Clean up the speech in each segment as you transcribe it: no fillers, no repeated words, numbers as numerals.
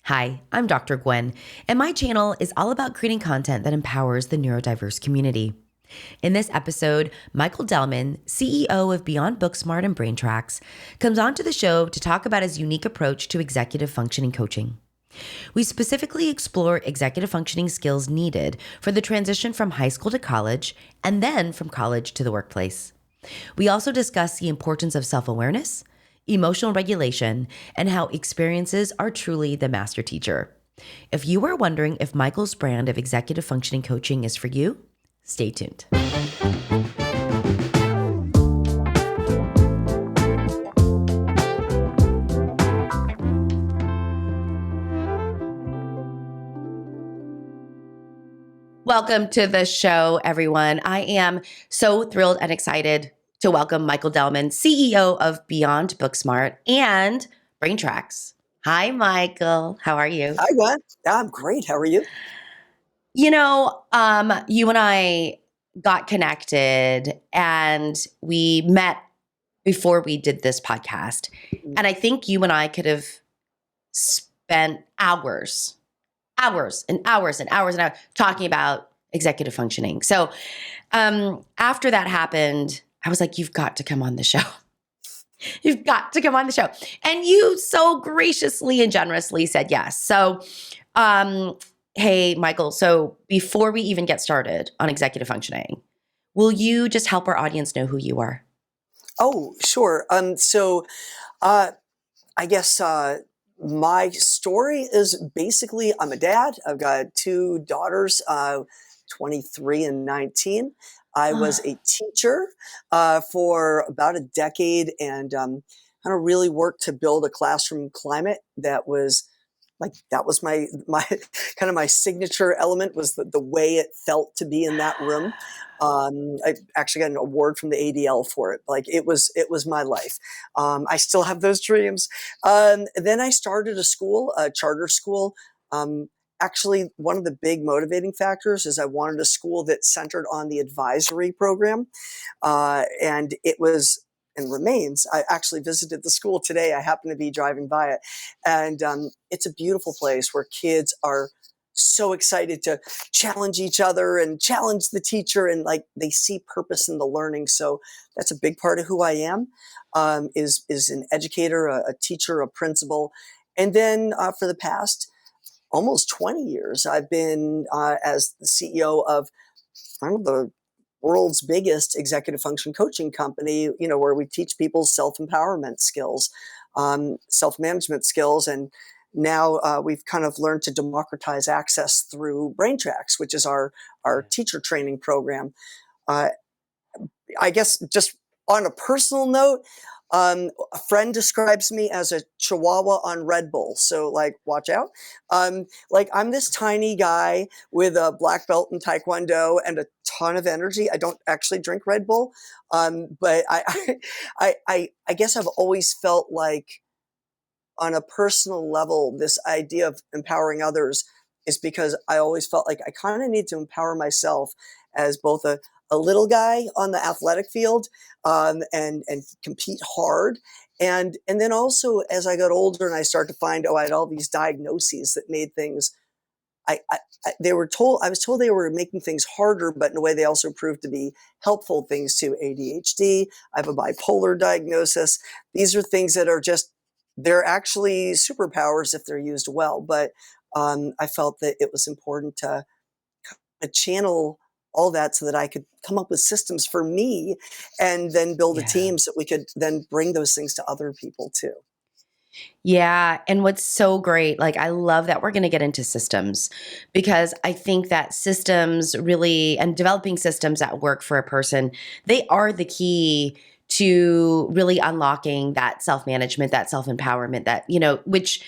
Hi, I'm Dr. Gwen, and my channel is all about creating content that empowers the neurodiverse community. In this episode, Michael Delman, CEO of Beyond Booksmart and BrainTracks, comes onto the show to talk about his unique approach to executive functioning coaching. We specifically explore executive functioning skills needed for the transition from high school to college and then from college to the workplace. We also discuss the importance of self-awareness, emotional regulation, and how experiences are truly the master teacher. If you are wondering if Michael's brand of executive functioning coaching is for you, stay tuned. Welcome to the show, everyone. I am so thrilled and excited to welcome Michael Delman, CEO of Beyond Booksmart and BrainTracks. Hi, Michael. How are you? Hi, Gwen. I'm great. How are you? You and I got connected and we met before we did this podcast. And I think you and I could have spent hours talking about executive functioning. So after that happened, I was like, you've got to come on the show. You've got to come on the show. And you so graciously and generously said yes. So, hey, Michael, so before we even get started on executive functioning, will you just help our audience know who you are? Oh, sure. I guess my story is basically I'm a dad. I've got two daughters, 23 and 19. I was a teacher for about a decade and kind of really worked to build a classroom climate that was my kind of my signature element was the way it felt to be in that room. I actually got an award from the ADL for it. Like it was my life. I still have those dreams. Then I started a school, a charter school. Actually, one of the big motivating factors is I wanted a school that centered on the advisory program, and it was and remains. I actually visited the school today. I happen to be driving by it. And it's a beautiful place where kids are so excited to challenge each other and challenge the teacher. And like they see purpose in the learning. So that's a big part of who I am, is an educator, a teacher, a principal. And then for the past almost 20 years, I've been as the CEO of one of the world's biggest executive function coaching company, where we teach people self-empowerment skills, self-management skills. And now we've kind of learned to democratize access through BrainTracks, which is our teacher training program. I guess just on a personal note, a friend describes me as a chihuahua on Red Bull. So like, watch out. Like I'm this tiny guy with a black belt in Taekwondo and a ton of energy. I don't actually drink Red Bull. But I guess I've always felt like on a personal level, this idea of empowering others is because I always felt like I kind of need to empower myself as both a little guy on the athletic field, and compete hard. And then also as I got older and I started to find, I had all these diagnoses that made things, I was told they were making things harder, but in a way they also proved to be helpful things to ADHD. I have a bipolar diagnosis. These are things that are just, they're actually superpowers if they're used well. But I felt that it was important to channel all that so that I could come up with systems for me and then build a team so that we could then bring those things to other people too. Yeah. And what's so great, like, I love that we're going to get into systems because I think that systems really, and developing systems that work for a person, they are the key to really unlocking that self-management, that self-empowerment, that, which,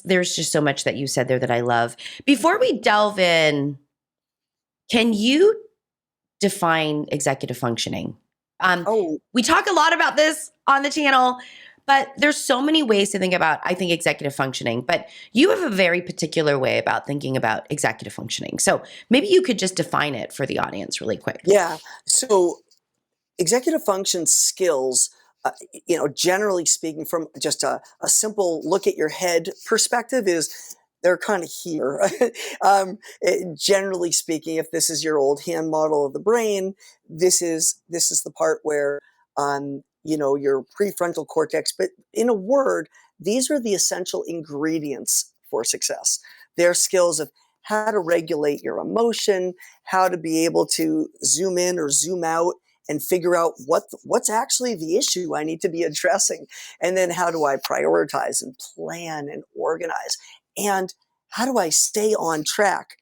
there's just so much that you said there that I love. Before we delve in, can you define executive functioning? We talk a lot about this on the channel, but there's so many ways to think about, I think, executive functioning, but you have a very particular way about thinking about executive functioning. So maybe you could just define it for the audience really quick. Yeah. So executive function skills generally speaking, from just a simple look at your head perspective, is they're kind of here. Generally speaking, if this is your old hand model of the brain, this is the part where, your prefrontal cortex. But in a word, these are the essential ingredients for success. They're skills of how to regulate your emotion, how to be able to zoom in or zoom out and figure out what's actually the issue I need to be addressing. And then how do I prioritize and plan and organize? And how do I stay on track?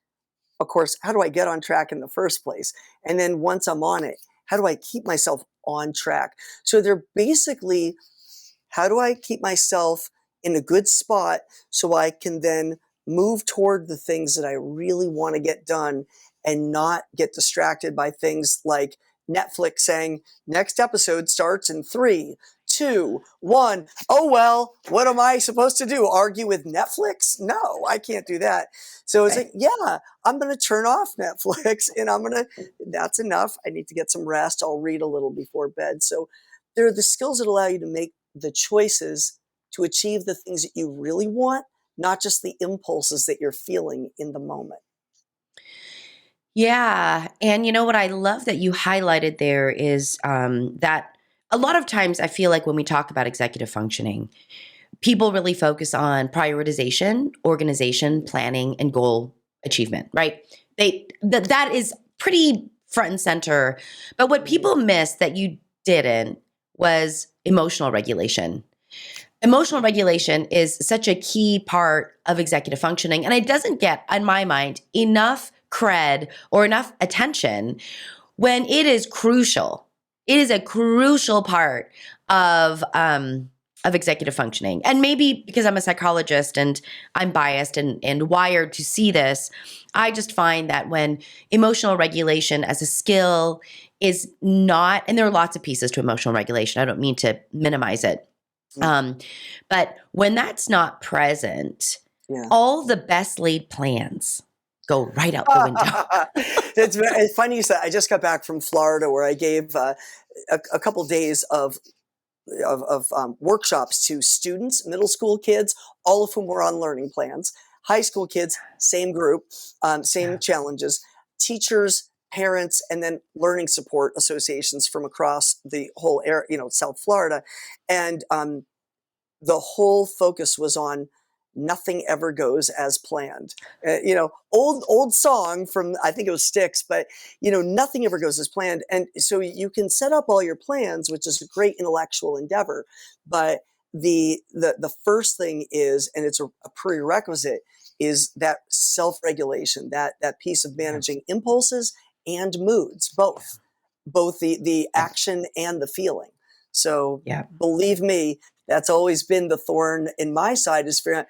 Of course, how do I get on track in the first place? And then once I'm on it, how do I keep myself on track? So they're basically, how do I keep myself in a good spot so I can then move toward the things that I really want to get done and not get distracted by things like Netflix saying, next episode starts in 3, 2, 1. Oh, well, what am I supposed to do? Argue with Netflix? No, I can't do that. So it's like, yeah, I'm going to turn off Netflix and that's enough. I need to get some rest. I'll read a little before bed. So there are the skills that allow you to make the choices to achieve the things that you really want, not just the impulses that you're feeling in the moment. Yeah. And what I love that you highlighted there is that a lot of times I feel like when we talk about executive functioning, people really focus on prioritization, organization, planning, and goal achievement, right? That is pretty front and center. But what people miss that you didn't was emotional regulation. Emotional regulation is such a key part of executive functioning, and it doesn't get, in my mind, enough cred or enough attention when it is crucial. It is a crucial part of executive functioning. And maybe because I'm a psychologist and I'm biased and wired to see this, I just find that when emotional regulation as a skill is not, and there are lots of pieces to emotional regulation, I don't mean to minimize it. But when that's not present, all the best laid plans go right out the window. It's funny you said. I just got back from Florida, where I gave a couple days of workshops to students, middle school kids, all of whom were on learning plans. High school kids, same group, same challenges. Teachers, parents, and then learning support associations from across the whole area, South Florida, and the whole focus was on nothing ever goes as planned. Old song from, I think it was Styx, but nothing ever goes as planned. And so you can set up all your plans, which is a great intellectual endeavor. But the first thing is, and it's a prerequisite, is that self-regulation, that piece of managing impulses and moods, both the action and the feeling. So believe me, that's always been the thorn in my side, is figuring out,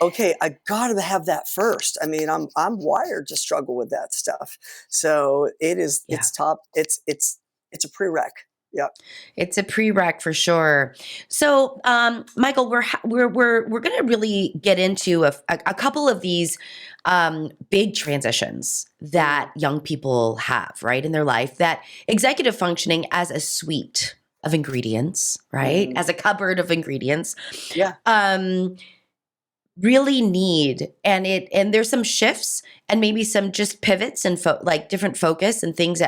okay, I got to have that first. I mean, I'm wired to struggle with that stuff. So it's top. It's a prereq. Yeah, it's a prereq for sure. So, Michael, we're going to really get into a couple of these big transitions that young people have, right, in their life. That executive functioning as a suite of ingredients, right, as a cupboard of ingredients. Yeah. Really need, and there's some shifts and maybe some just pivots and different focus and things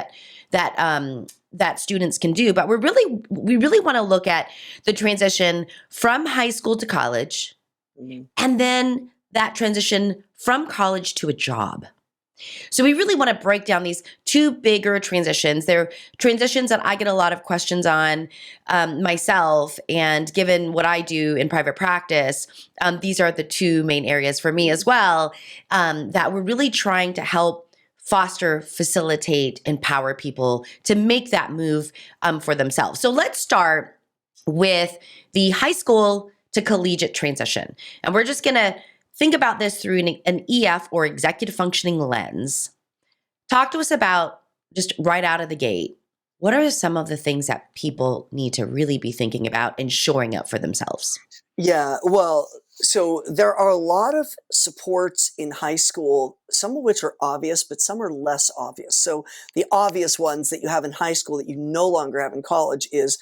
that students can do. But we really want to look at the transition from high school to college, and then that transition from college to a job. So we really want to break down these two bigger transitions. They're transitions that I get a lot of questions on myself, and given what I do in private practice, these are the two main areas for me as well, that we're really trying to help foster, facilitate, empower people to make that move for themselves. So let's start with the high school to collegiate transition. And we're just going to think about this through an EF or executive functioning lens. Talk to us about, just right out of the gate, what are some of the things that people need to really be thinking about and shoring up for themselves? Yeah, well, so there are a lot of supports in high school, some of which are obvious, but some are less obvious. So the obvious ones that you have in high school that you no longer have in college is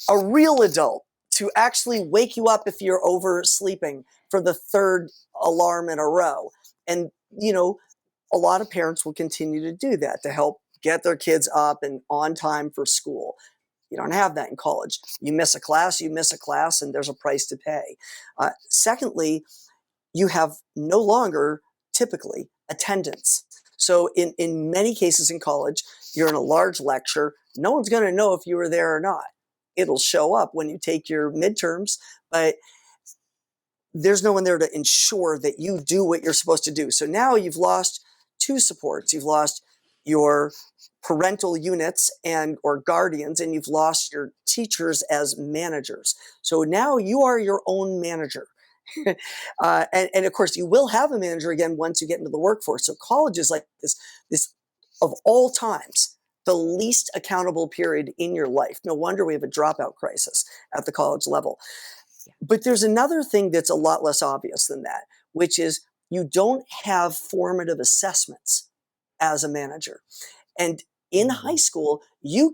a real adult to actually wake you up if you're oversleeping for the third alarm in a row. And, a lot of parents will continue to do that to help get their kids up and on time for school. You don't have that in college. You miss a class, and there's a price to pay. Secondly, you have no longer typically attendance. So in many cases in college, you're in a large lecture. No one's going to know if you were there or not. It'll show up when you take your midterms, but there's no one there to ensure that you do what you're supposed to do. So now you've lost two supports. You've lost your parental units or guardians, and you've lost your teachers as managers. So now you are your own manager. And of course, you will have a manager again once you get into the workforce. So college is like this of all times, the least accountable period in your life. No wonder we have a dropout crisis at the college level. But there's another thing that's a lot less obvious than that, which is you don't have formative assessments as a manager. And in high school, you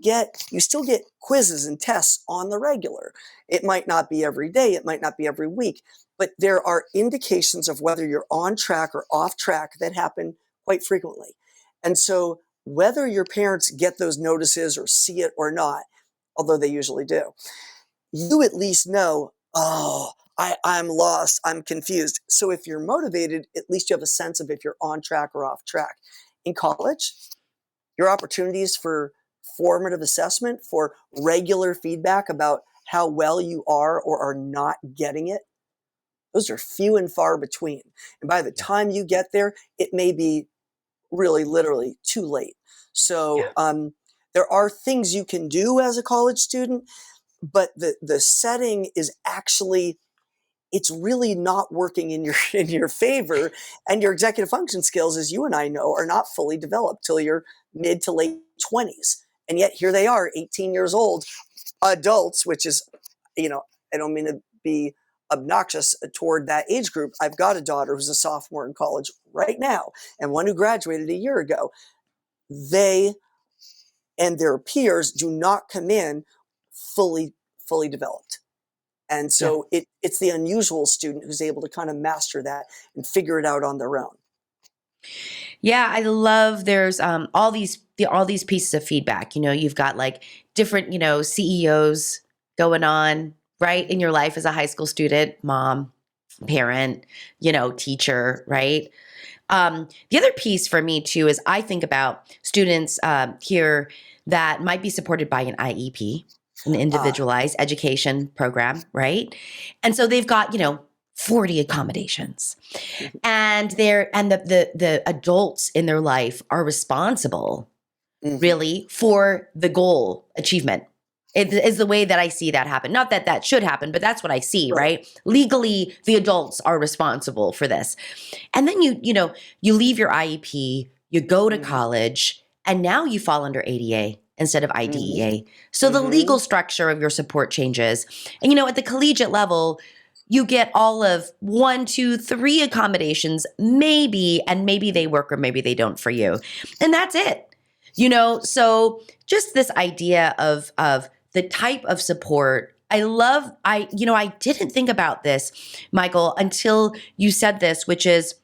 still get quizzes and tests on the regular. It might not be every day, it might not be every week, but there are indications of whether you're on track or off track that happen quite frequently. And so whether your parents get those notices or see it or not, although they usually do, you at least know, I'm lost, I'm confused. So if you're motivated, at least you have a sense of if you're on track or off track. In college, your opportunities for formative assessment, for regular feedback about how well you are or are not getting it, those are few and far between. And by the time you get there, it may be really literally too late. So there are things you can do as a college student, but the setting is actually, it's really not working in your favor, and your executive function skills, as you and I know, are not fully developed till your mid to late 20s. And yet here they are, 18 years old, adults, which is, I don't mean to be obnoxious toward that age group. I've got a daughter who's a sophomore in college right now, and one who graduated a year ago. They and their peers do not come in fully developed. And so it's the unusual student who's able to kind of master that and figure it out on their own. Yeah, I love there's all these pieces of feedback. You've got like different, CEOs going on, right, in your life as a high school student, mom, parent, teacher, right? The other piece for me too is I think about students here that might be supported by an IEP, an individualized education program, right? And so they've got, 40 accommodations. And the adults in their life are responsible really for the goal achievement. It is the way that I see that happen. Not that that should happen, but that's what I see, right? Legally, the adults are responsible for this. And then you leave your IEP, you go to college, and now you fall under ADA instead of IDEA. So the legal structure of your support changes. And at the collegiate level, you get all of 1, 2, 3 accommodations, maybe, and maybe they work or maybe they don't for you. And that's it. So just this idea of the type of support. I didn't think about this, Michael, until you said this, which is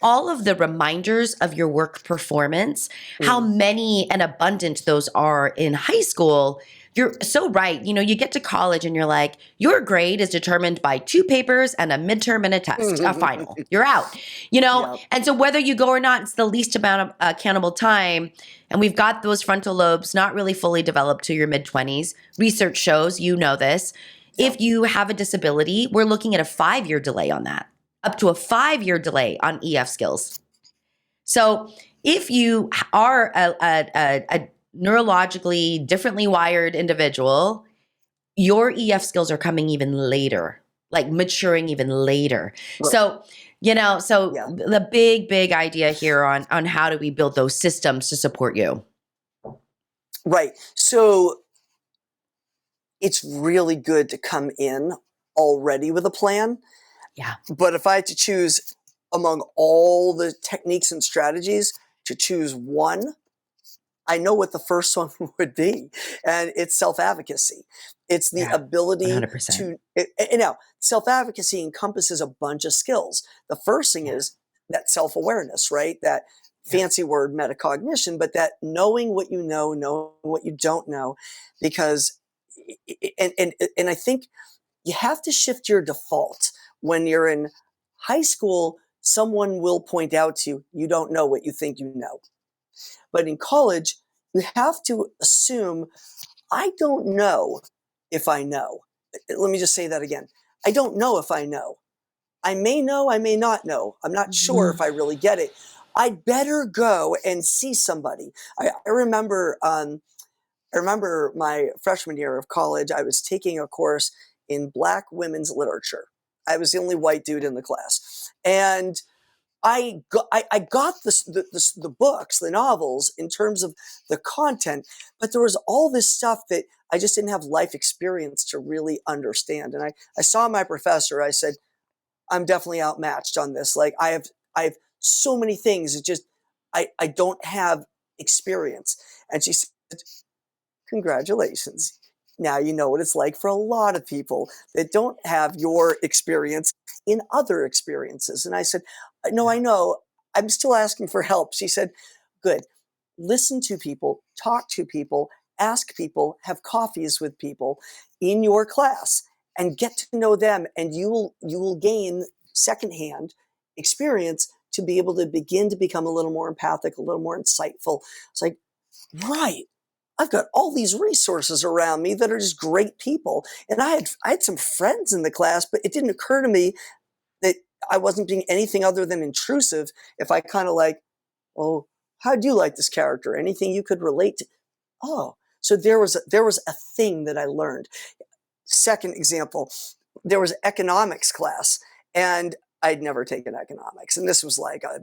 all of the reminders of your work performance, how many and abundant those are in high school. You're so right. You get to college and you're like, your grade is determined by 2 papers and a midterm and a test, a final. You're out, And so whether you go or not, it's the least amount of accountable time. And we've got those frontal lobes not really fully developed to your mid-20s. Research shows, this. If you have a disability, we're looking at a 5-year delay on that, up to a 5-year delay on EF skills. So if you are a neurologically differently wired individual, your EF skills are coming even later, like maturing even later. Right. So, the big idea here on how do we build those systems to support you? Right. So it's really good to come in already with a plan. Yeah. But if I had to choose among all the techniques and strategies to choose one, I know what the first one would be, and it's self-advocacy. It's the Yeah, ability 100%. to, now, self-advocacy encompasses a bunch of skills. The first thing Yeah. is that self-awareness, right? That Yeah. fancy word metacognition, but that knowing what you know, knowing what you don't know, because, and I think you have to shift your default. When you're in high school, someone will point out to you, you don't know what you think you know. But in college, you have to assume, I don't know if I know. Let me just say that again. I don't know if I know. I may know, I may not know. I'm not sure if I really get it. I'd better go and see somebody. I remember my freshman year of college, I was taking a course in Black women's literature. I was the only white dude in the class. And I got the books, the novels, in terms of the content, but there was all this stuff that I just didn't have life experience to really understand. And I saw my professor. I said, I'm definitely outmatched on this. Like I have so many things. It just I don't have experience. And she said, congratulations. Now you know what it's like for a lot of people that don't have your experience in other experiences. And I said, no, I know. I'm still asking for help. She said, good. Listen to people, talk to people, ask people, have coffees with people in your class and get to know them. And you will gain secondhand experience to be able to begin to become a little more empathic, a little more insightful. It's like, right. I've got all these resources around me that are just great people. And I had some friends in the class, but it didn't occur to me that I wasn't being anything other than intrusive if I kind of like, oh, how do you like this character? Anything you could relate to? Oh, so there was a thing that I learned. Second example, there was economics class, and I'd never taken economics. And this was like a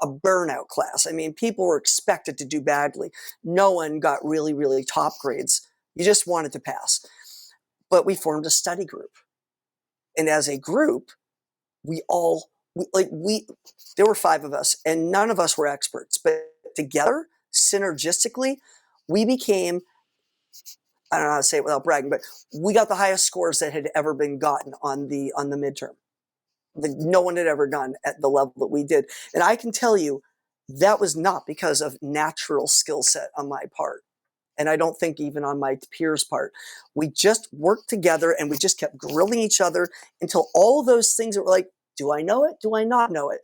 burnout class. I mean, people were expected to do badly. No one got really, really top grades. You just wanted to pass. But we formed a study group. And as a group, we all, there were 5 of us, and none of us were experts. But together, synergistically, we became, I don't know how to say it without bragging, but we got the highest scores that had ever been gotten on the midterm. That no one had ever done at the level that we did. And I can tell you that was not because of natural skill set on my part. And I don't think even on my peers' part. We just worked together and we just kept grilling each other until all those things that were like, do I know it? Do I not know it?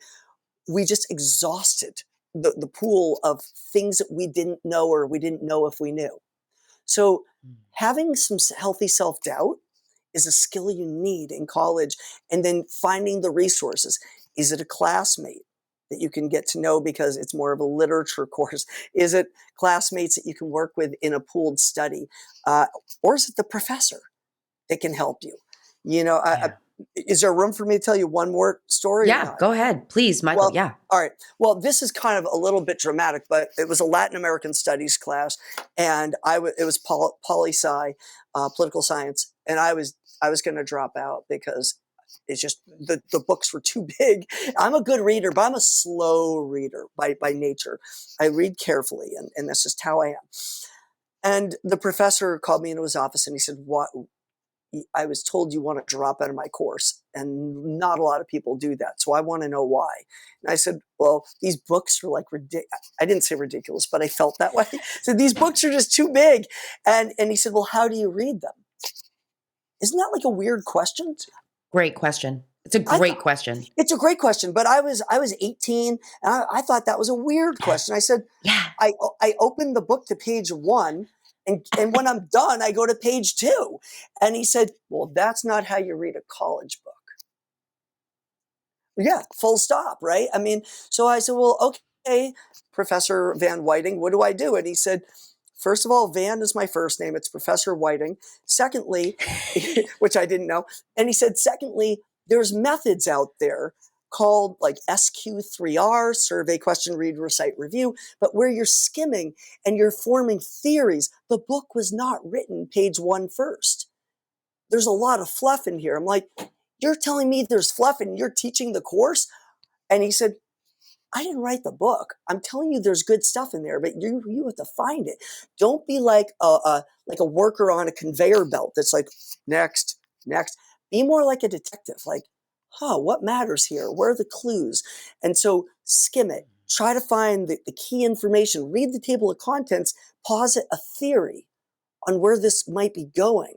We just exhausted the pool of things that we didn't know or we didn't know if we knew. So having some healthy self-doubt is a skill you need in college. And then finding the resources. Is it a classmate that you can get to know because it's more of a literature course? Is it classmates that you can work with in a pooled study? Or is it the professor that can help you? You know, Yeah. is there room for me to tell you one more story or Yeah, not? go ahead, please, Michael. Well, Yeah. all right. Well, this is kind of a little bit dramatic, but it was a Latin American studies class, and it was poli-sci, political science, and I was going to drop out because it's just the books were too big. I'm a good reader, but I'm a slow reader by nature. I read carefully, and that's just how I am. And the professor called me into his office, and he said, "What? I was told you want to drop out of my course, and not a lot of people do that. So I want to know why." And I said, well, these books are like ridiculous. I didn't say ridiculous, but I felt that way. So these books are just too big. And he said, well, how do you read them? Isn't that like a weird question? Great question. It's a I great thought question. it's a great question, but I was 18 and I thought that was a weird Yeah. question. I said, Yeah. I opened the book to page 1, and when I'm done, I go to page 2. And he said, well, that's not how you read a college book. Yeah, full stop, right? I mean, so I said, well, okay, Professor Van Whiting, what do I do? And he said, first of all, Van is my first name. It's Professor Whiting. Secondly, which I didn't know. And he said, secondly, there's methods out there called like SQ3R, survey, question, read, recite, review, but where you're skimming and you're forming theories. The book was not written page 1 first. There's a lot of fluff in here. I'm like, you're telling me there's fluff and you're teaching the course? And he said, I didn't write the book. I'm telling you, there's good stuff in there, but you have to find it. Don't be like a worker on a conveyor belt that's like next, next. Be more like a detective. Like, what matters here? Where are the clues? And so skim it. Try to find the key information. Read the table of contents. Posit a theory on where this might be going.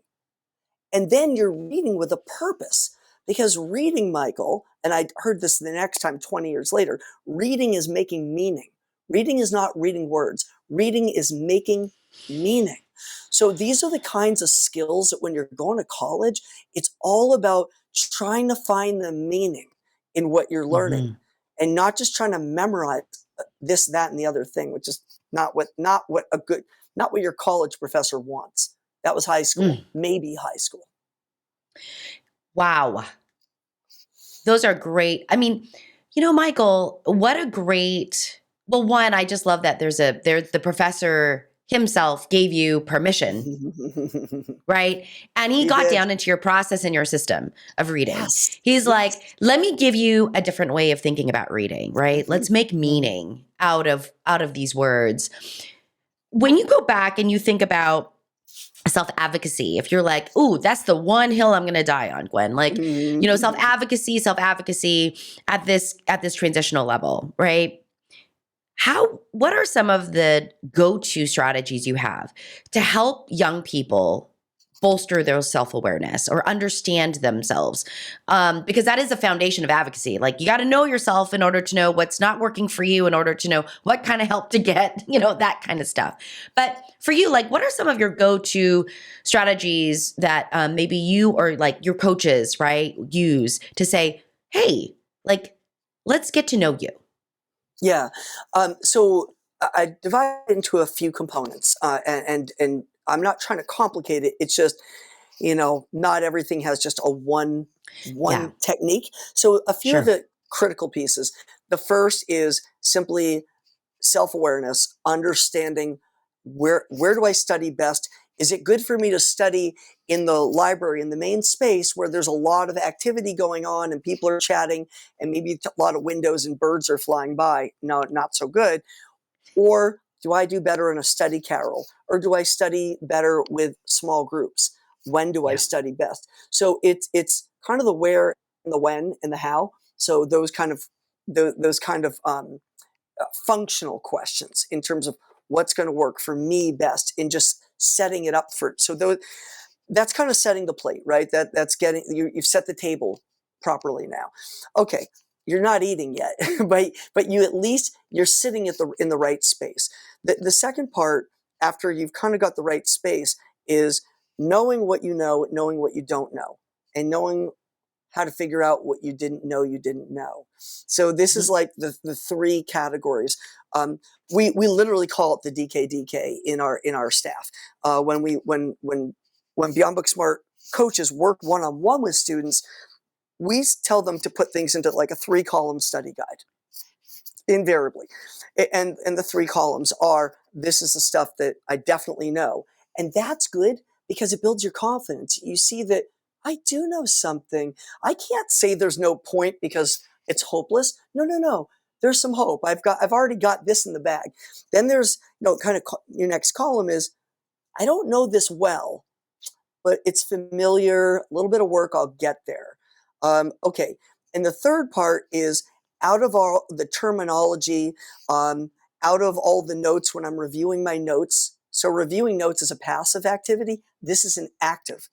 And then you're reading with a purpose. Because reading, Michael, and I heard this the next time 20 years later, reading is making meaning. Reading is not reading words. Reading is making meaning. So these are the kinds of skills that when you're going to college, it's all about trying to find the meaning in what you're learning and not just trying to memorize this, that, and the other thing, which is not what your college professor wants. That was high school, maybe high school. Wow. Those are great. I mean, Michael, what a great, well, one, I just love that there's the professor himself gave you permission, right? And he got did. down into your process and your system of reading. Yes. He's like, let me give you a different way of thinking about reading, right? Let's make meaning out of these words. When you go back and you think about self-advocacy, if you're like, ooh, that's the one hill I'm going to die on, Gwen, like, self-advocacy at this transitional level, right? What are some of the go-to strategies you have to help young people bolster their self-awareness or understand themselves? Because that is the foundation of advocacy. Like, you got to know yourself in order to know what's not working for you, in order to know what kind of help to get, that kind of stuff. But for you, like, what are some of your go-to strategies that maybe you or like your coaches, right, use to say, hey, like, let's get to know you? Yeah. So I divide it into a few components, and I'm not trying to complicate it. It's just, not everything has just a one technique. So a few of the critical pieces. The first is simply self-awareness, understanding where do I study best? Is it good for me to study in the library, in the main space where there's a lot of activity going on and people are chatting and maybe a lot of windows and birds are flying by? No, not so good. Or do I do better in a study carrel? Or do I study better with small groups? When do I study best? So it's kind of the where and the when and the how. So those kind of functional questions in terms of what's going to work for me best in just setting it up for. So that's kind of setting the plate, right? That's getting you've set the table properly now. Okay, you're not eating yet, but you at least you're sitting in the right space. The second part, after you've kind of got the right space, is knowing what you know, knowing what you don't know, and knowing how to figure out what you didn't know. So this is like the three categories. We literally call it the DKDK in our staff. When Beyond Booksmart coaches work one-on-one with students, we tell them to put things into like a 3-column study guide, invariably. And the 3 columns are, this is the stuff that I definitely know. And that's good because it builds your confidence. You see that I do know something. I can't say there's no point because it's hopeless. No. There's some hope. I've already got this in the bag. Then there's, your next column is, I don't know this well, but it's familiar, a little bit of work, I'll get there. Okay. And the third part is, out of all the terminology, out of all the notes when I'm reviewing my notes. So reviewing notes is a passive activity. This is an active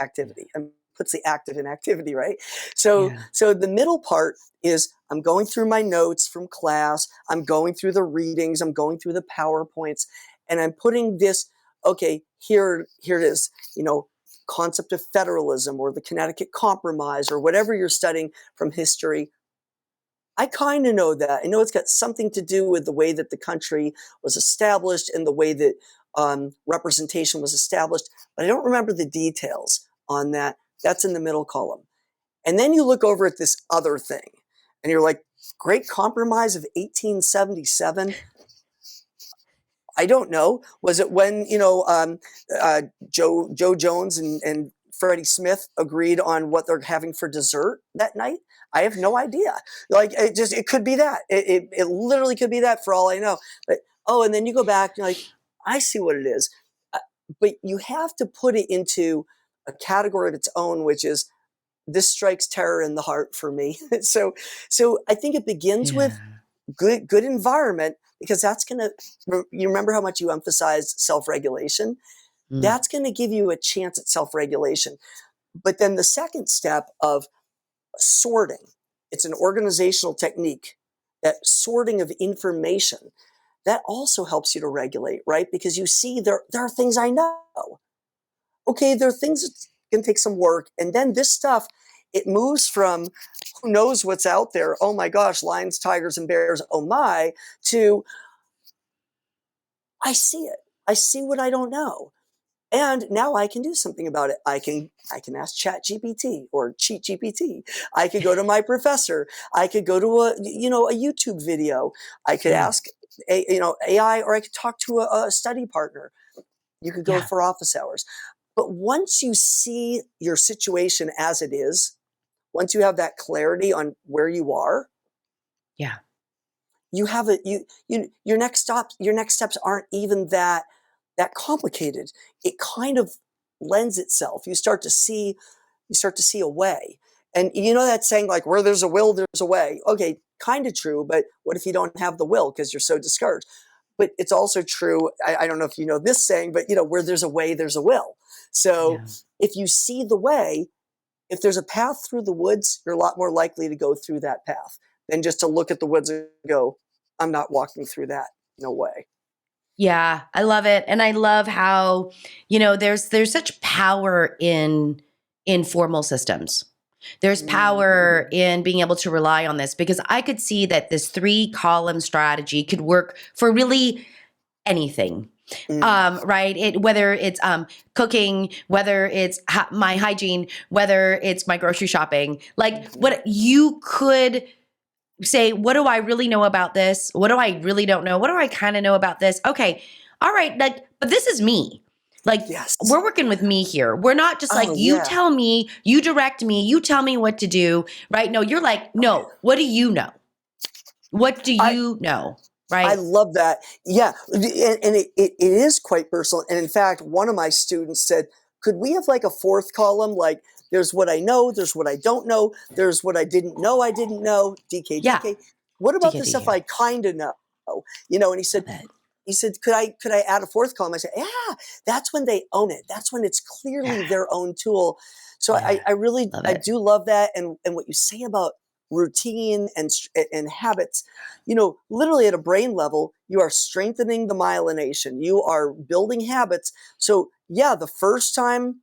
activity, and puts the active in activity, right? So the middle part is, I'm going through my notes from class. I'm going through the readings. I'm going through the PowerPoints, and I'm putting this, okay, here it is, concept of federalism or the Connecticut Compromise or whatever you're studying from history. I kind of know that. I know it's got something to do with the way that the country was established and the way that representation was established, but I don't remember the details on that. That's in the middle column. And then you look over at this other thing and you're like, Great Compromise of 1877? I don't know. Was it when, Joe Jones and Freddie Smith agreed on what they're having for dessert that night. I have no idea. Like, it could be that. It literally could be that for all I know. But, and then you go back, you're like, I see what it is. But you have to put it into a category of its own, which is, this strikes terror in the heart for me. So I think it begins with good environment, because that's going to, you remember how much you emphasized self-regulation? That's going to give you a chance at self-regulation. But then the second step of sorting, it's an organizational technique, that sorting of information, that also helps you to regulate, right? Because you see there are things I know. Okay, there are things that can take some work. And then this stuff, it moves from who knows what's out there, oh my gosh, lions, tigers, and bears, oh my, to I see it. I see what I don't know. And now I can do something about it. I can ask ChatGPT or Cheat GPT. I could go to my professor. I could go to a YouTube video. I could ask AI, or I could talk to a study partner. You could go for office hours. But once you see your situation as it is, once you have that clarity on where you are, you have your next steps aren't even that complicated. It kind of lends itself. You start to see a way. And that saying, like, where there's a will, there's a way. Okay, kind of true, but what if you don't have the will because you're so discouraged? But it's also true, I don't know if you know this saying, but where there's a way, there's a will. So if you see the way, if there's a path through the woods, you're a lot more likely to go through that path than just to look at the woods and go, I'm not walking through that. No way. Yeah, I love it. And I love how, there's such power in formal systems. There's power in being able to rely on this, because I could see that this 3-column strategy could work for really anything. Right? Whether it's cooking, whether it's my hygiene, whether it's my grocery shopping, like what you could say, what do I really know about this? What do I really don't know? What do I kind of know about this? Okay. All right. Like, but this is me. Like, we're working with me here. We're not just you tell me, you direct me, you tell me what to do, right? No, you're like, no, what do you know? What do you know? Right. I love that. Yeah. And it is quite personal. And in fact, one of my students said, could we have like a 4th column? Like, there's what I know, there's what I don't know, there's what I didn't know, DK. What about the stuff I kind of know? And he said, could I add a 4th column? I said, yeah, that's when they own it. That's when it's clearly their own tool. So I do love that. And what you say about routine and habits, literally at a brain level, you are strengthening the myelination. You are building habits. So the first time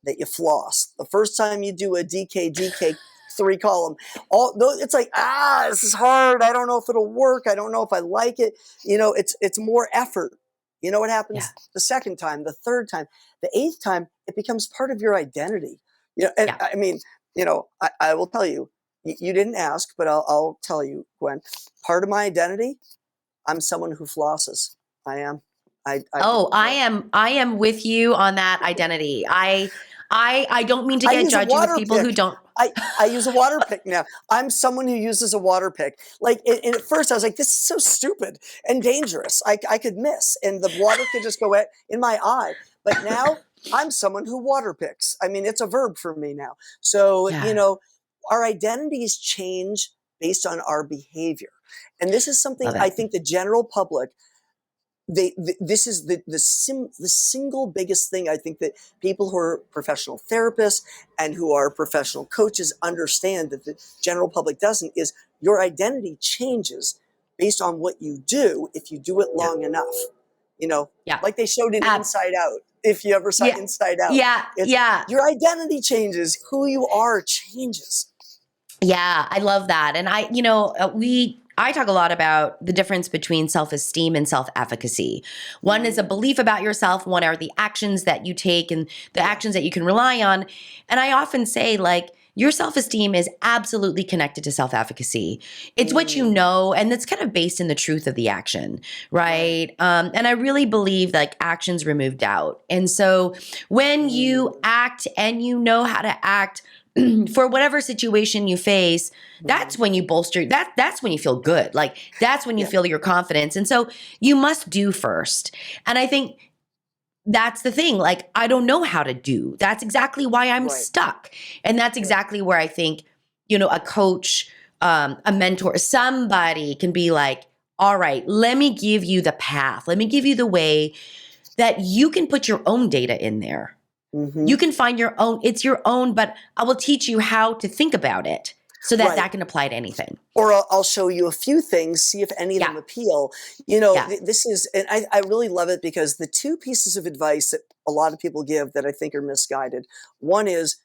that you floss, the first time you do a DK 3 column, it's like, this is hard. I don't know if it'll work. I don't know if I like it. It's more effort. You know what happens the second time, the third time, the 8th time, it becomes part of your identity. I mean, I will tell you, you didn't ask, but I'll tell you, Gwen, part of my identity, I'm someone who flosses. I am. I am with you on that identity. I don't mean to get judgy with people who don't. I use a water pick now. I'm someone who uses a water pick. Like, and at first I was like, this is so stupid and dangerous. I could miss, and the water could just go in my eye. But now I'm someone who water picks. I mean, it's a verb for me now. So, our identities change based on our behavior. And this is something I think the general public, this is the single biggest thing I think that people who are professional therapists and who are professional coaches understand that the general public doesn't, is your identity changes based on what you do if you do it long enough. Like they showed in Inside Out. If you ever saw Inside Out. Your identity changes. Who you are changes. Yeah, I love that. And I talk a lot about the difference between self-esteem and self-efficacy. One is a belief about yourself. One are the actions that you take and the actions that you can rely on. And I often say, like, your self-esteem is absolutely connected to self-efficacy. It's what you know, and it's kind of based in the truth of the action, right? And I really believe like actions remove doubt. And so when you act and you know how to act for whatever situation you face, that's when you bolster that's when you feel good. Like that's when you feel your confidence. And so you must do first. And I think that's the thing. Like, I don't know how to do. That's exactly why I'm stuck. And that's exactly where I think, a coach, a mentor, somebody can be like, all right, let me give you the path. Let me give you the way that you can put your own data in there. You can find your own, it's your own, but I will teach you how to think about it so that that can apply to anything. Or I'll show you a few things, see if any of them appeal. This is, and I really love it because the two pieces of advice that a lot of people give that I think are misguided. One is,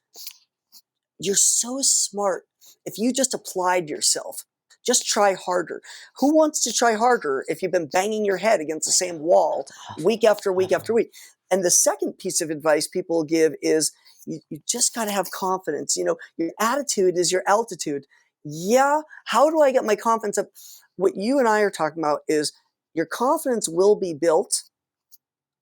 you're so smart. If you just applied yourself, just try harder. Who wants to try harder if you've been banging your head against the same wall week after week after week? And the second piece of advice people give is, you just got to have confidence. Your attitude is your altitude. Yeah. How do I get my confidence up? What you and I are talking about is your confidence will be built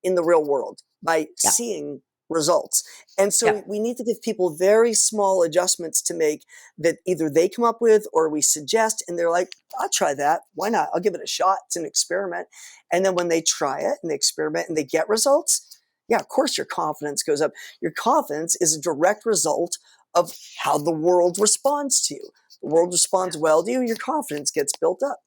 in the real world by seeing results. And so we need to give people very small adjustments to make that either they come up with or we suggest, and they're like, I'll try that. Why not? I'll give it a shot. It's an experiment. And then when they try it and they experiment and they get results, of course your confidence goes up. Your confidence is a direct result of how the world responds to you. The world responds well to you, your confidence gets built up.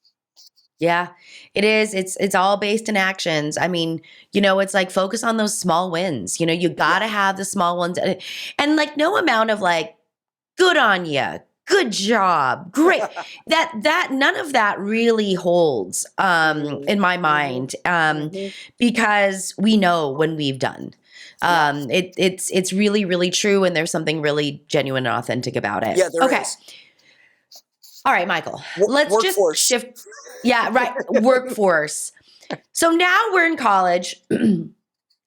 Yeah, it is. It's all based in actions. I mean, it's like focus on those small wins. You got to have the small ones, and like no amount of like, good on you, good job, great. that none of that really holds in my mind because we know when we've done. It's really, really true, and there's something really genuine and authentic about it. Yeah, there is. All right, Michael, let's just shift. Yeah, right. Workforce. So now we're in college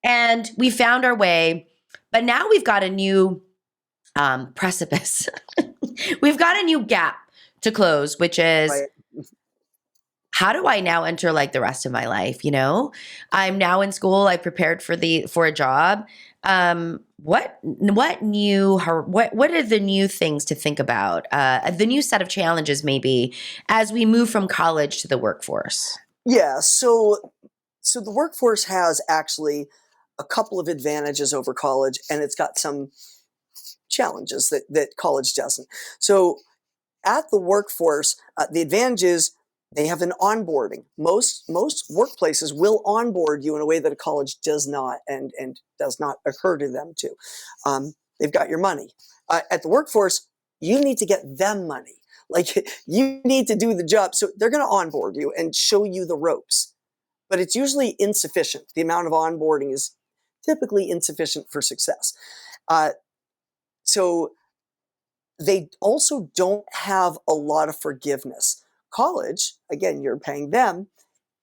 and we found our way, but now we've got a new precipice. We've got a new gap to close, which is how do I now enter like the rest of my life? I'm now in school. I prepared for a job. What are the new things to think about? The new set of challenges maybe as we move from college to the workforce. Yeah. So the workforce has actually a couple of advantages over college, and it's got some challenges that college doesn't. So at the workforce, the advantage is they have an onboarding. Most workplaces will onboard you in a way that a college does not, and does not occur to them to. They've got your money. At the workforce, you need to get them money. Like you need to do the job. So they're going to onboard you and show you the ropes. But it's usually insufficient. The amount of onboarding is typically insufficient for success. So they also don't have a lot of forgiveness. College, again, you're paying them.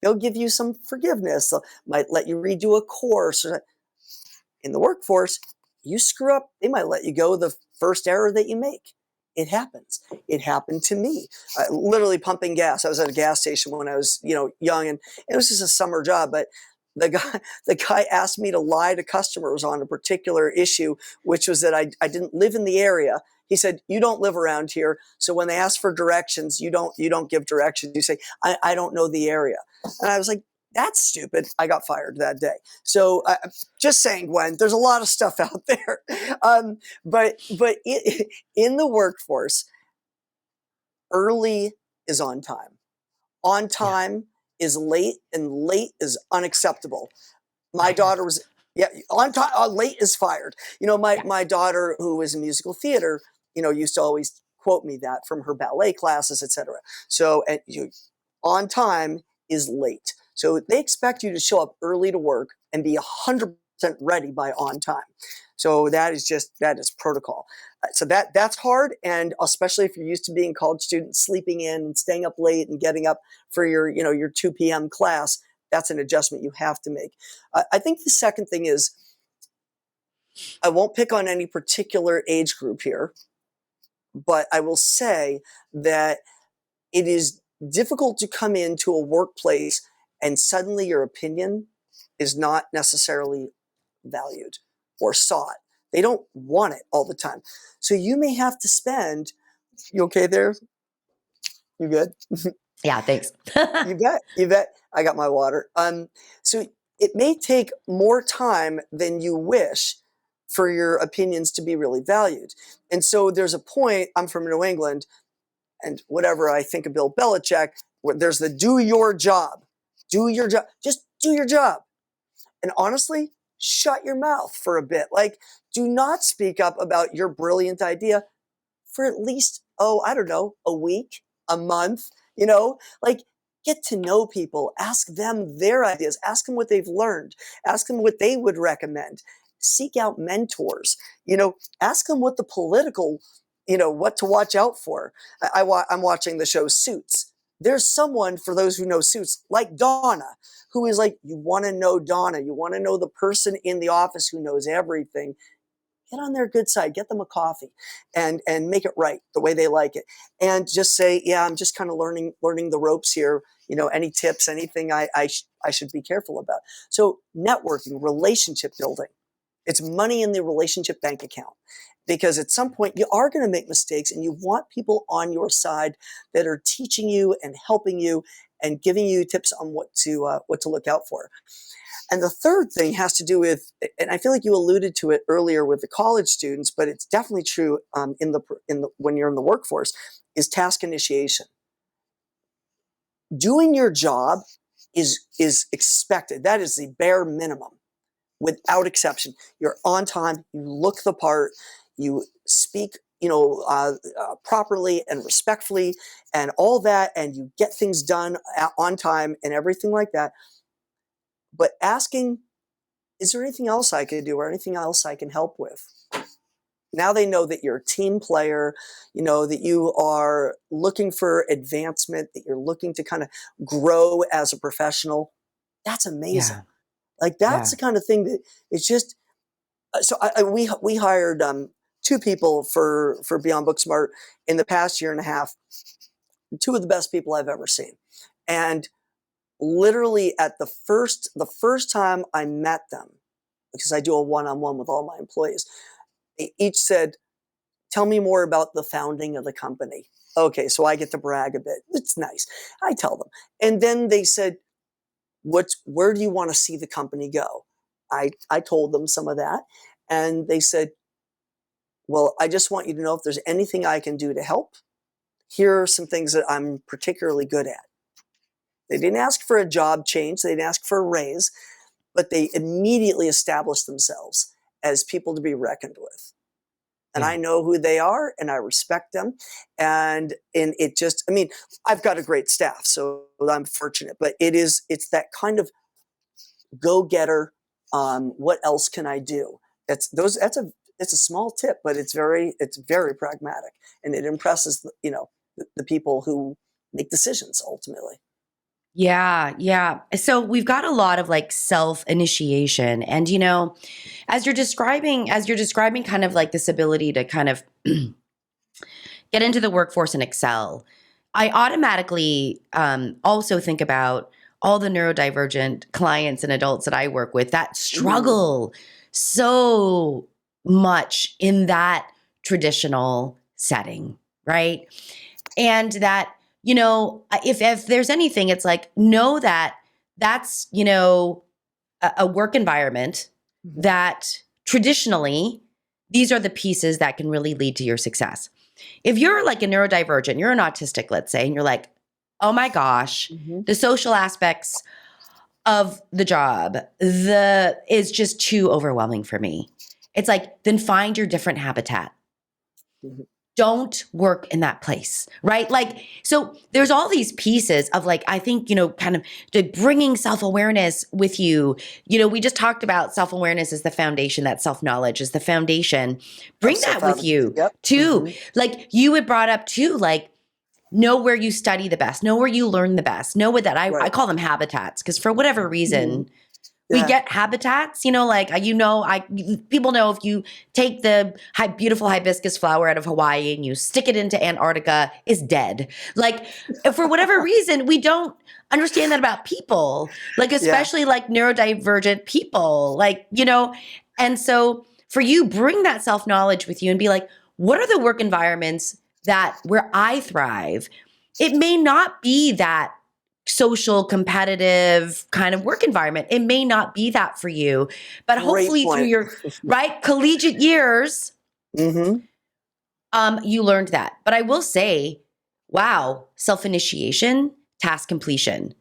They'll give you some forgiveness. They might let you redo a course. In the workforce, you screw up, they might let you go the first error that you make. It happens. It happened to me. Literally pumping gas. I was at a gas station when I was, young, and it was just a summer job. But the guy asked me to lie to customers on a particular issue, which was that I didn't live in the area. He said, "You don't live around here, so when they ask for directions, you don't give directions. You say, I don't know the area." And I was like, that's stupid. I got fired that day. So just saying, Gwen, there's a lot of stuff out there. But in the workforce, early is on time. On time is late, and late is unacceptable. My daughter was, on time, late is fired. My daughter, who was in musical theater, used to always quote me that from her ballet classes, etc. So on time is late. So they expect you to show up early to work and be 100% ready by on time. So that is protocol. So that's hard, and especially if you're used to being a college student, sleeping in and staying up late and getting up for your 2 p.m. class, that's an adjustment you have to make. I think the second thing is, I won't pick on any particular age group here, But I will say that it is difficult to come into a workplace and suddenly your opinion is not necessarily valued or sought. They don't want it all the time. So you may have to spend, you okay there? You good? Yeah, thanks. You bet. I got my water. So it may take more time than you wish for your opinions to be really valued. And so there's a point, I'm from New England, and whatever I think of Bill Belichick, where there's the do your job. Do your job. Just do your job. And honestly, shut your mouth for a bit. Like, do not speak up about your brilliant idea for at least, I don't know, a week, a month, like get to know people, ask them their ideas, ask them what they've learned, ask them what they would recommend, seek out mentors, ask them what the political, what to watch out for. I'm watching the show Suits. There's someone, for those who know Suits, like Donna, who is like, you want to know Donna, you want to know the person in the office who knows everything. Get on their good side, get them a coffee and make it right the way they like it. And just say, yeah, I'm just kind of learning the ropes here. Any tips, anything I should be careful about. So networking, relationship building, it's money in the relationship bank account, because at some point you are going to make mistakes and you want people on your side that are teaching you and helping you and giving you tips on what to look out for. And the third thing has to do with, and I feel like you alluded to it earlier with the college students, but it's definitely true when you're in the workforce, is task initiation. Doing your job is expected. That is the bare minimum, without exception. You're on time. You look the part. You speak, properly and respectfully, and all that, and you get things done on time and everything like that. But asking, is there anything else I could do or anything else I can help with? Now they know that you're a team player, that you are looking for advancement, that you're looking to kind of grow as a professional. That's amazing. Yeah. Like that's the kind of thing that it's just. So we hired 2 people for Beyond Booksmart in the past year and a half. 2 of the best people I've ever seen, and literally at the first time I met them, because I do a one-on-one with all my employees, they each said, tell me more about the founding of the company. Okay, so I get to brag a bit. It's nice. I tell them. And then they said, where do you want to see the company go? I told them some of that. And they said, well, I just want you to know if there's anything I can do to help. Here are some things that I'm particularly good at. They didn't ask for a job change. They didn't ask for a raise, but they immediately established themselves as people to be reckoned with. And I know who they are and I respect them. And it just, I've got a great staff, so I'm fortunate, but it's that kind of go-getter. What else can I do? It's a small tip, but it's very pragmatic, and it impresses, the people who make decisions ultimately. Yeah, yeah. So we've got a lot of like self-initiation, and as you're describing kind of like this ability to kind of get into the workforce and excel, I automatically also think about all the neurodivergent clients and adults that I work with that struggle so much in that traditional setting, right? And that, if there's anything, it's like, know that that's, a work environment that traditionally, these are the pieces that can really lead to your success. If you're like a neurodivergent, you're an autistic, let's say, and you're like, oh my gosh, the social aspects of the job, is just too overwhelming for me. It's like, then find your different habitat. Don't work in that place, right? Like, so there's all these pieces of like, I think, kind of bringing self-awareness with you. We just talked about self-awareness as the foundation, that self-knowledge is the foundation. Bring that with you too. Like you had brought up too, like, know where you study the best, know where you learn the best, know what that I call them habitats. Because for whatever reason, We Yeah. get habitats, people know if you take the beautiful hibiscus flower out of Hawaii and you stick it into Antarctica, it's dead. Like, for whatever reason, we don't understand that about people, like, especially like neurodivergent people, and so for you, bring that self-knowledge with you and be like, what are the work environments where I thrive? It may not be that social, competitive kind of work environment. It may not be that for you, but Great hopefully through point. your collegiate years, Mm-hmm. you learned that. But I will say, wow, self-initiation, task completion,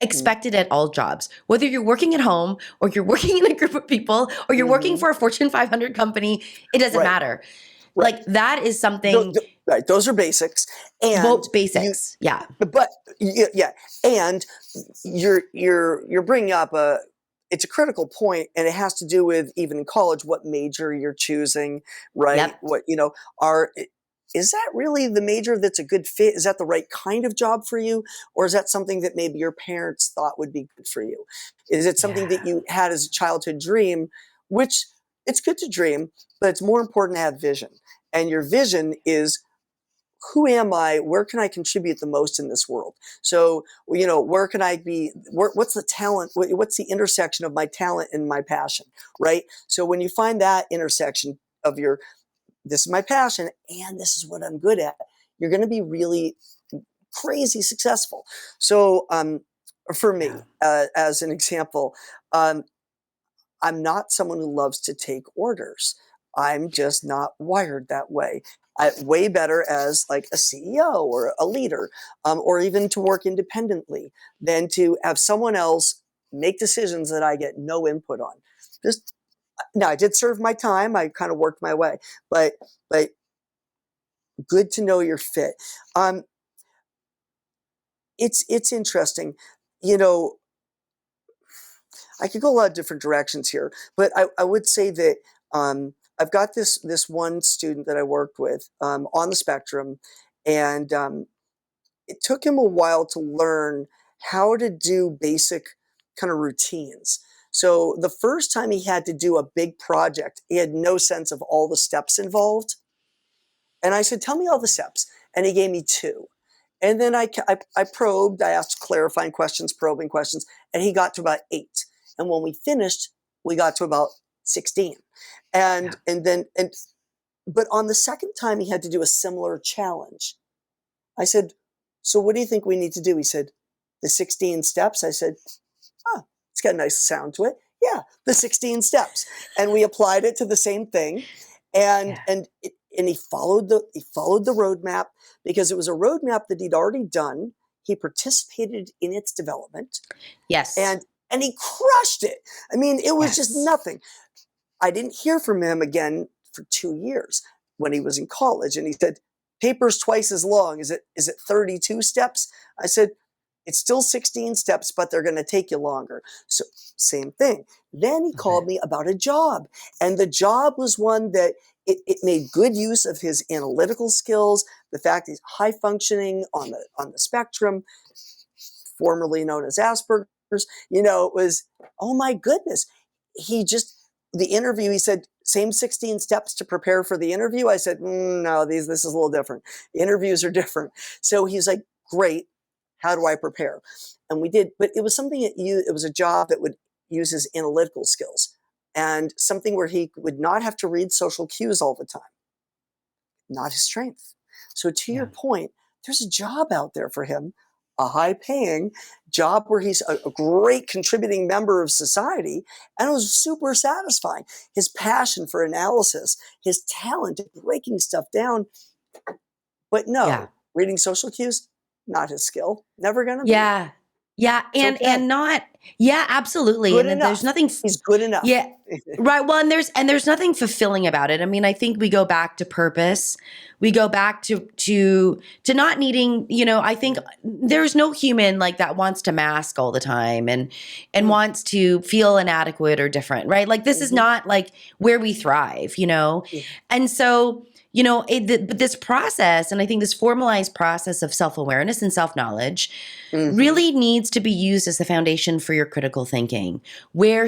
expected at all jobs, whether you're working at home or you're working in a group of people or you're working for a Fortune 500 company, it doesn't matter. Right. Like, that is something. Right. Those are basics. And Both basics. Yeah. But yeah. And you're bringing up it's a critical point, and it has to do with, even in college, what major you're choosing, right? Yep. What, is that really the major that's a good fit? Is that the right kind of job for you? Or is that something that maybe your parents thought would be good for you? Is it something that you had as a childhood dream, which it's good to dream, but it's more important to have vision. And your vision is, who am I? Where can I contribute the most in this world? So, where can I be? What's the talent? What's the intersection of my talent and my passion, right? So when you find that intersection of this is my passion and this is what I'm good at, you're going to be really crazy successful. So for me, as an example, I'm not someone who loves to take orders. I'm just not wired that way. Way better as like a CEO or a leader, or even to work independently, than to have someone else make decisions that I get no input on. Now, I did serve my time. I kind of worked my way, but good to know your fit. It's interesting. I could go a lot of different directions here, but I would say that I've got this one student that I worked with on the spectrum, and it took him a while to learn how to do basic kind of routines. So the first time he had to do a big project, he had no sense of all the steps involved. And I said, tell me all the steps. And he gave me 2. And then I probed, I asked clarifying questions, probing questions, and he got to about 8. And when we finished, we got to about 16. But on the second time he had to do a similar challenge, I said, so what do you think we need to do? He said, the 16 steps. I said, it's got a nice sound to it. Yeah, the 16 steps. And we applied it to the same thing. And he followed the roadmap, because it was a roadmap that he'd already done. He participated in its development. Yes. And he crushed it. I mean, it was just nothing. I didn't hear from him again for 2 years when he was in college. And he said, paper's twice as long. Is it 32 steps? I said, it's still 16 steps, but they're going to take you longer. So same thing. Then he called me about a job. And the job was one that it made good use of his analytical skills, the fact he's high functioning on the spectrum, formerly known as Asperger's. It was, oh my goodness. The interview, he said, same 16 steps to prepare for the interview. I said, no, this is a little different. The interviews are different. So he's like, great. How do I prepare? And we did, but it was something it was a job that would use his analytical skills, and something where he would not have to read social cues all the time. Not his strength. So to your point, there's a job out there for him, a high-paying job where he's a great contributing member of society, and it was super satisfying. His passion for analysis, his talent at breaking stuff down. But no, reading social cues, not his skill. Never gonna be. Yeah. And not, absolutely. Good and enough. There's nothing. He's good enough. Yeah. Right. Well, and there's nothing fulfilling about it. I mean, I think we go back to purpose. We go back to not needing, I think there's no human like that wants to mask all the time and wants to feel inadequate or different, right? Like this is not like where we thrive, And so, but this process, and I think this formalized process of self-awareness and self-knowledge Mm-hmm. really needs to be used as the foundation for your critical thinking. Where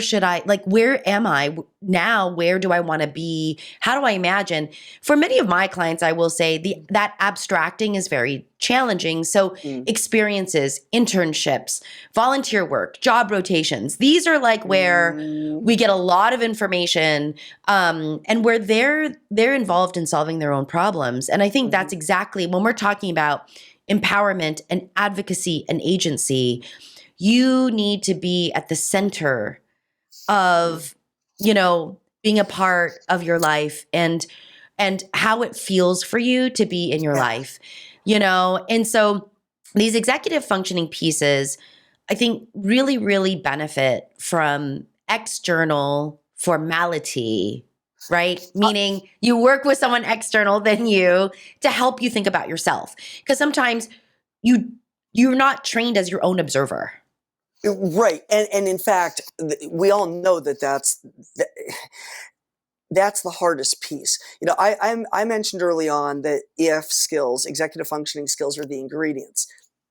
am I now? Where do I want to be? How do I imagine? For many of my clients, I will say that abstracting is very challenging. So experiences, internships, volunteer work, job rotations, these are like where Mm-hmm. we get a lot of information, and where they're involved in solving their own problems. And I think Mm-hmm. that's exactly when we're talking about empowerment and advocacy and agency, you need to be at the center of, being a part of your life and how it feels for you to be in your Yeah. life, And so these executive functioning pieces, I think really, really benefit from external formality, right? Meaning you work with someone external than you to help you think about yourself. Because sometimes you're not trained as your own observer. Right. And in fact, we all know that's the hardest piece. I mentioned early on that EF skills, executive functioning skills, are the ingredients.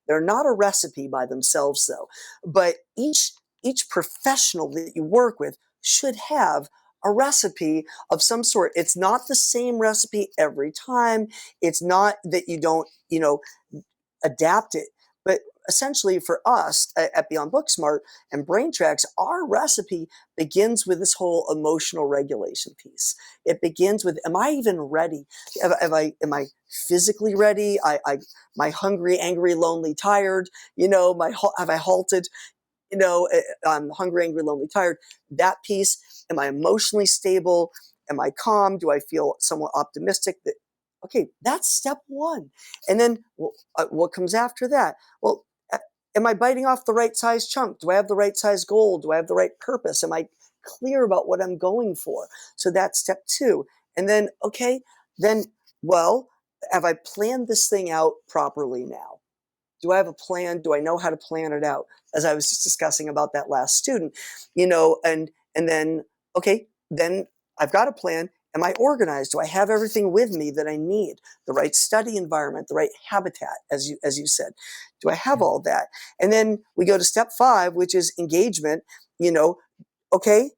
They're not a recipe by themselves, though. But each professional that you work with should have a recipe of some sort. It's not the same recipe every time. It's not that you don't, adapt it. But essentially, for us at Beyond Booksmart and Brain Tracks, our recipe begins with this whole emotional regulation piece. It begins with, am I even ready? Am I physically ready? My hungry, angry, lonely, tired. Have I halted? I'm hungry, angry, lonely, tired. That piece. Am I emotionally stable? Am I calm? Do I feel somewhat optimistic? Okay, that's step one. And then what comes after that? Well, am I biting off the right size chunk? Do I have the right size goal? Do I have the right purpose? Am I clear about what I'm going for? So that's step two. And then, okay, then, well, have I planned this thing out properly now? Do I have a plan? Do I know how to plan it out? As I was just discussing about that last student, and then, okay, then I've got a plan. Am I organized? Do I have everything with me that I need? The right study environment, the right habitat, as you said. Do I have all that? And then we go to step 5, which is engagement. Okay,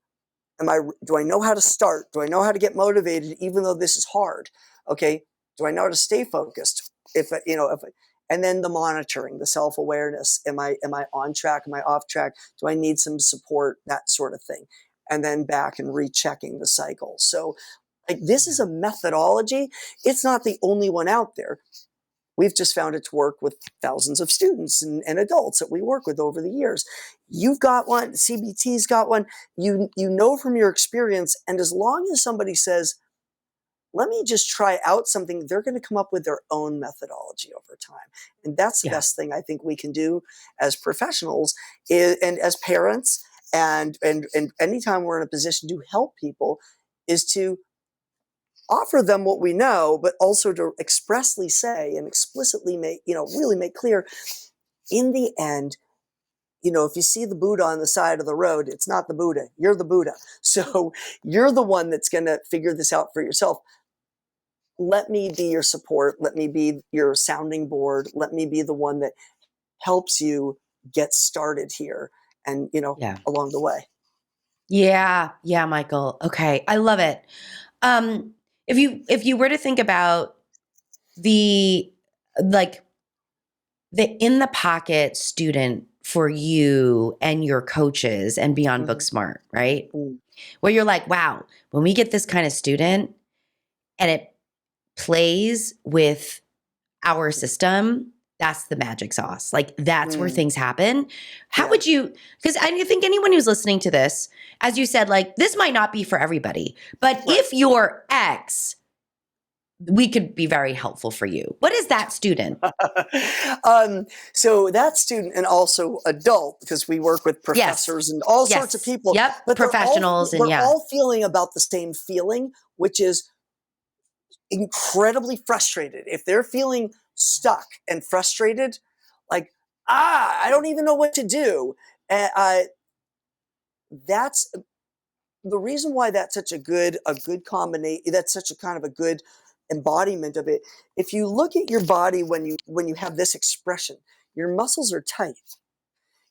do I know how to start? Do I know how to get motivated even though this is hard? Okay, do I know how to stay focused? And then the monitoring, the self-awareness. Am I on track? Am I off track? Do I need some support? That sort of thing. And then back and rechecking the cycle. So this is a methodology. It's not the only one out there. We've just found it to work with thousands of students and adults that we work with over the years. You've got one, CBT's got one, you know from your experience, and as long as somebody says, let me just try out something, they're going to come up with their own methodology over time. And that's the Yeah. best thing I think we can do as professionals and as parents and anytime we're in a position to help people is to offer them what we know, but also to expressly say and explicitly really make clear, in the end, if you see the Buddha on the side of the road, it's not the Buddha, you're the Buddha. So you're the one that's going to figure this out for yourself. Let me be your support. Let me be your sounding board. Let me be the one that helps you get started here and, Yeah. along the way. Yeah. Yeah, Michael. Okay. I love it. If you were to think about the like the in the pocket student for you and your coaches and Beyond Mm-hmm. Booksmart, right? Mm-hmm. Where you're like, wow, when we get this kind of student and it plays with our system, that's the magic sauce. Like that's where Mm, things happen. How yeah. would you, because I think anyone who's listening to this, as you said, like this might not be for everybody, but Right. if you're X, we could be very helpful for you. What is that student? So that student and also adult, because we work with Yes. professors and all sorts of Yes. people, Yep. but they're all Professionals and they're yeah. all feeling about the same feeling, which is incredibly frustrated. If they're feeling stuck and frustrated, like I don't even know what to do. And that's the reason why that's such a good combination. That's such a kind of a good embodiment of it. If you look at your body when you have this expression, your muscles are tight.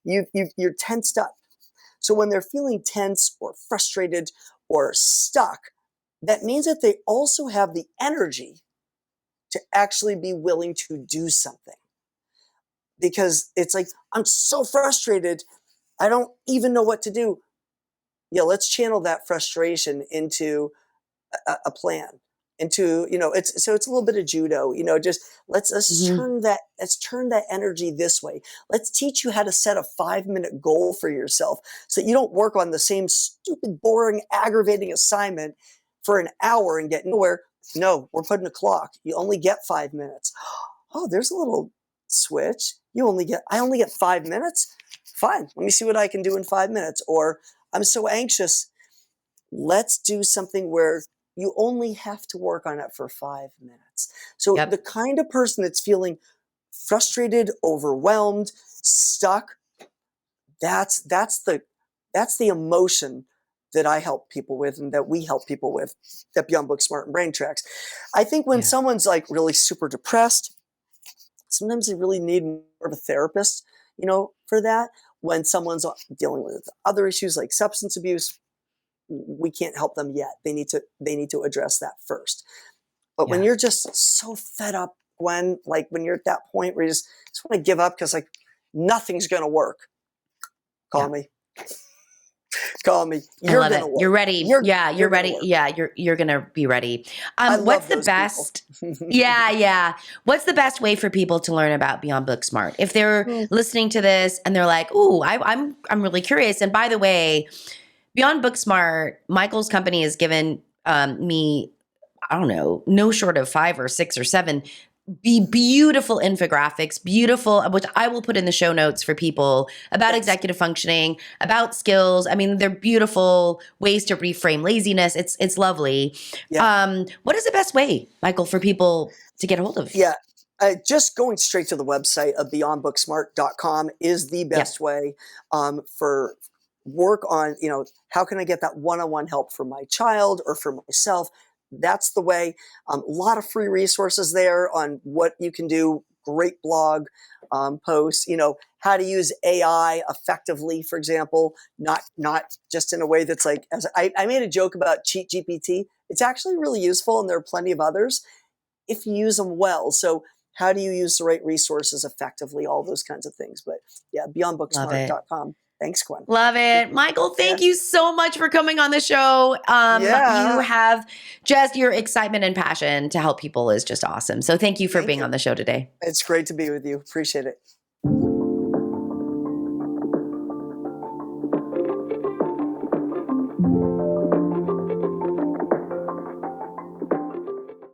You're tensed up. So when they're feeling tense or frustrated or stuck, that means that they also have the energy to actually be willing to do something. Because it's like, I'm so frustrated, I don't even know what to do. Yeah, let's channel that frustration into a plan, into, it's a little bit of judo, just let's Mhm. turn that energy this way. Let's teach you how to set a 5-minute goal for yourself so that you don't work on the same stupid, boring, aggravating assignment for an hour and get nowhere. No, we're putting a clock. You only get 5 minutes. Oh, there's a little switch. I only get 5 minutes. Fine. Let me see what I can do in 5 minutes. Or I'm so anxious. Let's do something where you only have to work on it for 5 minutes. So the Yep. kind of person that's feeling frustrated, overwhelmed, stuck, that's the emotion that I help people with and that we help people with at Beyond Booksmart and Brain Tracks. I think when Yeah. someone's like really super depressed, sometimes they really need more of a therapist, for that. When someone's dealing with other issues like substance abuse, we can't help them yet. They need to address that first. But when Yeah. you're just so fed up, Gwen, like when you're at that point where you just want to give up because like nothing's going to work, call Yeah. me. Call me. I You're love going to it. You're work. ready. Yeah, you're You're going to ready. work. Yeah, you're gonna be ready. I What's love the those people. best? Yeah, yeah. What's the best way for people to learn about Beyond Booksmart? If they're Hmm. listening to this and they're like, "Ooh, I'm really curious." And by the way, Beyond Booksmart, Michael's company has given me, I don't know, no short of 5 or 6 or 7 beautiful infographics, beautiful, which I will put in the show notes for people about Thanks. executive functioning, about skills. I mean, they're beautiful ways to reframe laziness. It's lovely. Yeah. What is the best way, Michael, for people to get a hold of? Yeah. Just going straight to the website of beyondbooksmart.com is the Yep. best way for work on, how can I get that one-on-one help for my child or for myself? That's the way. A lot of free resources there on what you can do. Great blog posts, how to use AI effectively, for example, not just in a way that's like, as I made a joke about Cheat GPT. It's actually really useful, and there are plenty of others if you use them well. So how do you use the right resources effectively? All those kinds of things. But yeah, Love it. beyondbooksmart.com. Thanks, Gwen. Love it. Appreciate it. Michael, Yeah. thank you so much for coming on the show. You Yeah. have just your excitement and passion to help people is just awesome. So thank you for Thank being you. on the show today. It's great to be with you. Appreciate it.